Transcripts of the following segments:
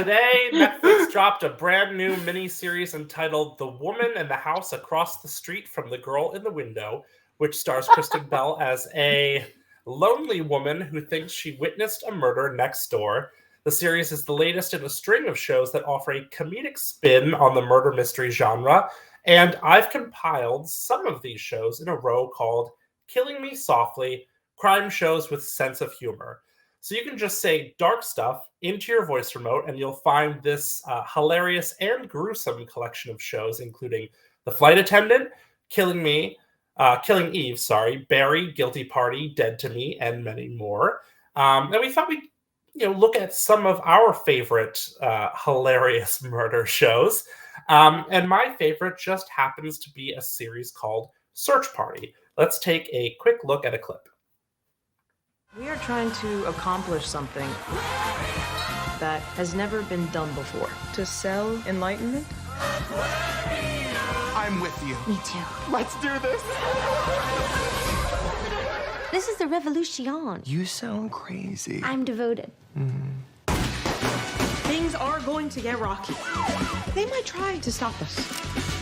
Today, Netflix dropped a brand new miniseries entitled The Woman in the House Across the Street from the Girl in the Window, which stars Kristen Bell as a lonely woman who thinks she witnessed a murder next door. The series is the latest in a string of shows that offer a comedic spin on the murder mystery genre, and I've compiled some of these shows in a row called Killing Me Softly, crime shows with sense of humor. So you can just say dark stuff into your voice remote, and you'll find this hilarious and gruesome collection of shows, including The Flight Attendant, Killing Eve, Barry, Guilty Party, Dead to Me, and many more. And we thought we'd look at some of our favorite hilarious murder shows. And my favorite just happens to be a series called Search Party. Let's take a quick look at a clip. We are trying to accomplish something that has never been done before. To sell enlightenment? I'm with you. Me too. Let's do this. This is the revolution. You sound crazy. I'm devoted. Things are going to get rocky. They might try to stop us.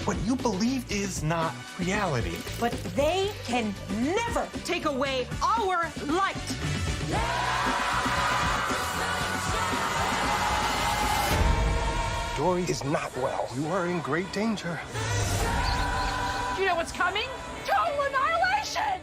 What you believe is not reality. But they can never take away our light. Dory is not well. You are in great danger. Do you know what's coming? Total annihilation!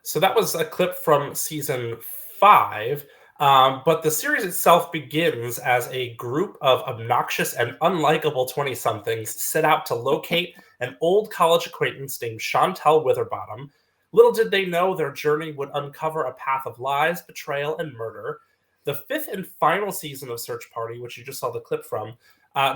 So that was a clip from season 5. But the series itself begins as a group of obnoxious and unlikable 20-somethings set out to locate an old college acquaintance named Chantel Witherbottom. Little did they know their journey would uncover a path of lies, betrayal, and murder. The 5th and final season of Search Party, which you just saw the clip from,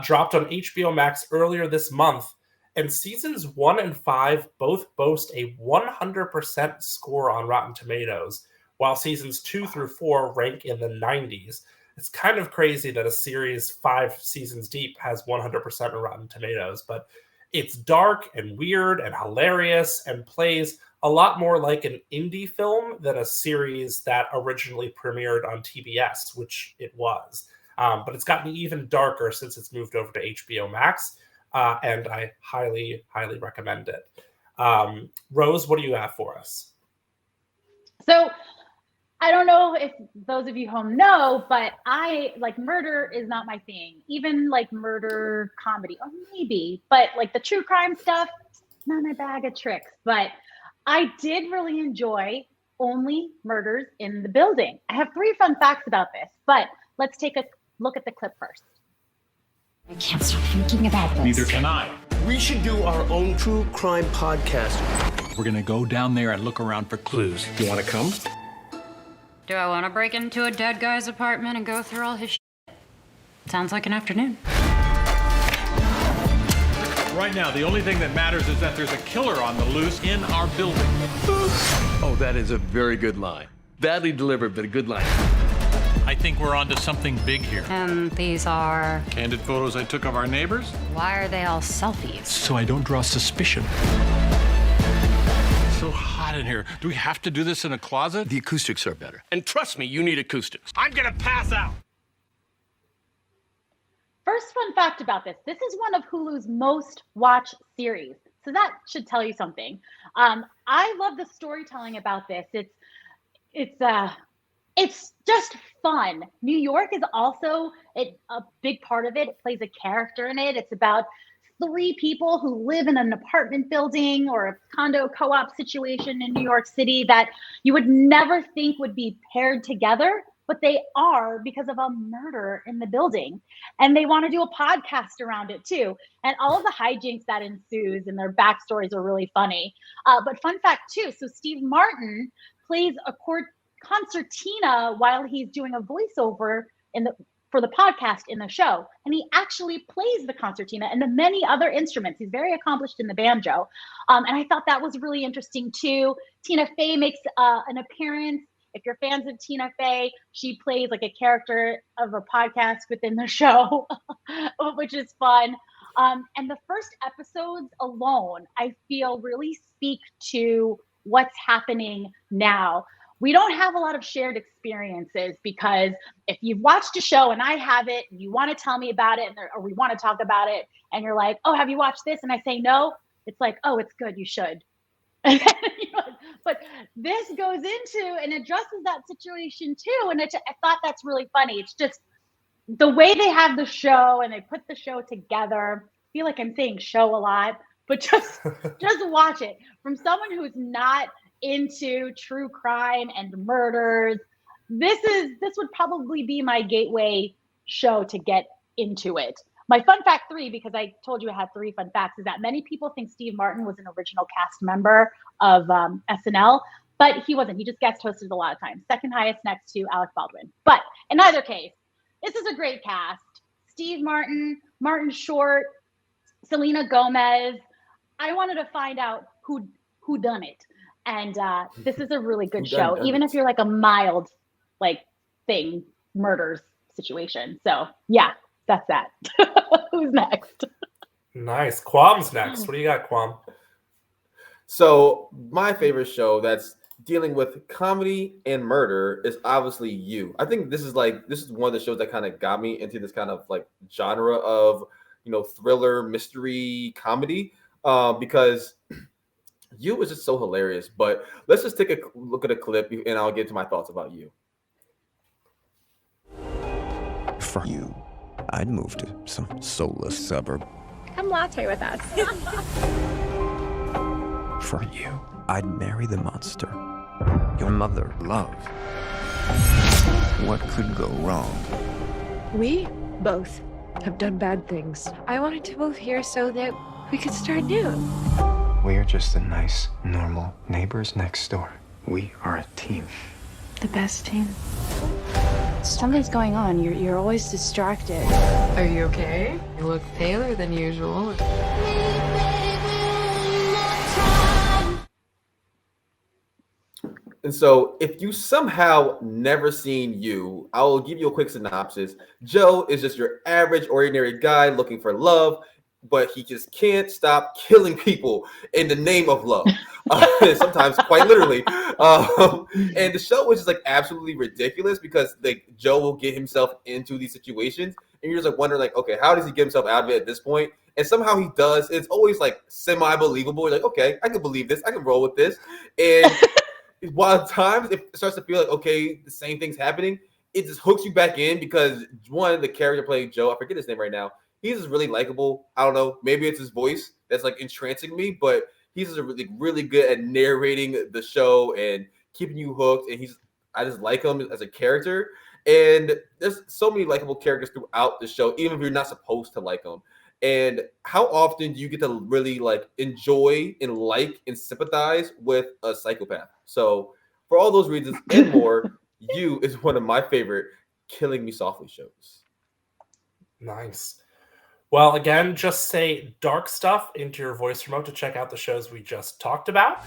dropped on HBO Max earlier this month. And seasons 1 and 5 both boast a 100% score on Rotten Tomatoes, while seasons 2 through 4 rank in the 90s. It's kind of crazy that a series 5 seasons deep has 100% on Rotten Tomatoes, but it's dark and weird and hilarious and plays a lot more like an indie film than a series that originally premiered on TBS, which it was. But it's gotten even darker since it's moved over to HBO Max, and I highly, highly recommend it. Rose, what do you have for us? So, I don't know if those of you home know, but murder is not my thing. Even like murder comedy, or maybe, but like the true crime stuff, not my bag of tricks. But I did really enjoy Only Murders in the Building. I have 3 fun facts about this, but let's take a look at the clip first. I can't stop thinking about this. Neither can I. We should do our own true crime podcast. We're gonna go down there and look around for clues. You wanna come? Do I want to break into a dead guy's apartment and go through all his shit? Sounds like an afternoon. Right now, the only thing that matters is that there's a killer on the loose in our building. Oh, that is a very good line. Badly delivered, but a good line. I think we're onto something big here. And these are... Candid photos I took of our neighbors? Why are they all selfies? So I don't draw suspicion. So hot in here. Do we have to do this in a closet? The acoustics are better. And trust me, you need acoustics. I'm gonna pass out. First fun fact about this is one of Hulu's most watched series. So that should tell you something. I love the storytelling about this. It's just fun. New York is also a big part of it. It plays a character in it. It's about 3 people who live in an apartment building or a condo co-op situation in New York City that you would never think would be paired together, but they are because of a murder in the building. And they want to do a podcast around it too. And all of the hijinks that ensues and their backstories are really funny. But fun fact too, so Steve Martin plays a concertina while he's doing a voiceover for the podcast in the show. And he actually plays the concertina and the many other instruments. He's very accomplished in the banjo. And I thought that was really interesting too. Tina Fey makes an appearance. If you're fans of Tina Fey, she plays like a character of a podcast within the show, which is fun. And the first episodes alone, I feel really speak to what's happening now. we don't have a lot of shared experiences, because if you've watched a show and I haven't, and you want to tell me about it, or we want to talk about it, and you're like, oh, have you watched this? And I say no, it's like, oh, it's good, you should. But this goes into and addresses that situation too. And I thought that's really funny. It's just the way they have the show and they put the show together. I feel like I'm saying show a lot, but just watch it. From someone who's not into true crime and murders, this would probably be my gateway show to get into it. My fun fact 3, because I told you I had 3 fun facts, is that many people think Steve Martin was an original cast member of SNL, but he wasn't. He just guest hosted a lot of times. Second highest, next to Alec Baldwin. But in either case, this is a great cast. Steve Martin, Martin Short, Selena Gomez. I wanted to find out who done it. And this is a really good show, even if you're like a mild murders situation. So yeah, that's that. Who's next? Nice. Quam's next. What do you got, Quam? So my favorite show that's dealing with comedy and murder is obviously You. I think this is one of the shows that kind of got me into this kind of like genre of, thriller, mystery, comedy, because You is just so hilarious. But let's just take a look at a clip and I'll get to my thoughts about You. For you, I'd move to some soulless suburb. Come latte with us. For you, I'd marry the monster your mother loved. What could go wrong? We both have done bad things. I wanted to move here so that we could start new. We're just the nice, normal neighbors next door. We are a team. The best team. Something's going on. You're always distracted. Are you okay? You look paler than usual. And so if you somehow never seen You, I will give you a quick synopsis. Joe is just your average, ordinary guy looking for love, but he just can't stop killing people in the name of love. Sometimes quite literally. And the show is just like absolutely ridiculous because like Joe will get himself into these situations and you're just like wondering like, okay, how does he get himself out of it at this point? And somehow he does. It's always like semi-believable. You're like, okay, I can believe this. I can roll with this. And while at times it starts to feel like, okay, the same thing's happening, it just hooks you back in because one, the character playing Joe, I forget his name right now, he's just really likable. I don't know, maybe it's his voice that's like entrancing me, but he's just really, really good at narrating the show and keeping you hooked. And I just like him as a character. And there's so many likable characters throughout the show, even if you're not supposed to like them. And how often do you get to really like enjoy and like and sympathize with a psychopath? So for all those reasons and more, You is one of my favorite Killing Me Softly shows. Nice. Well, again, just say dark stuff into your voice remote to check out the shows we just talked about.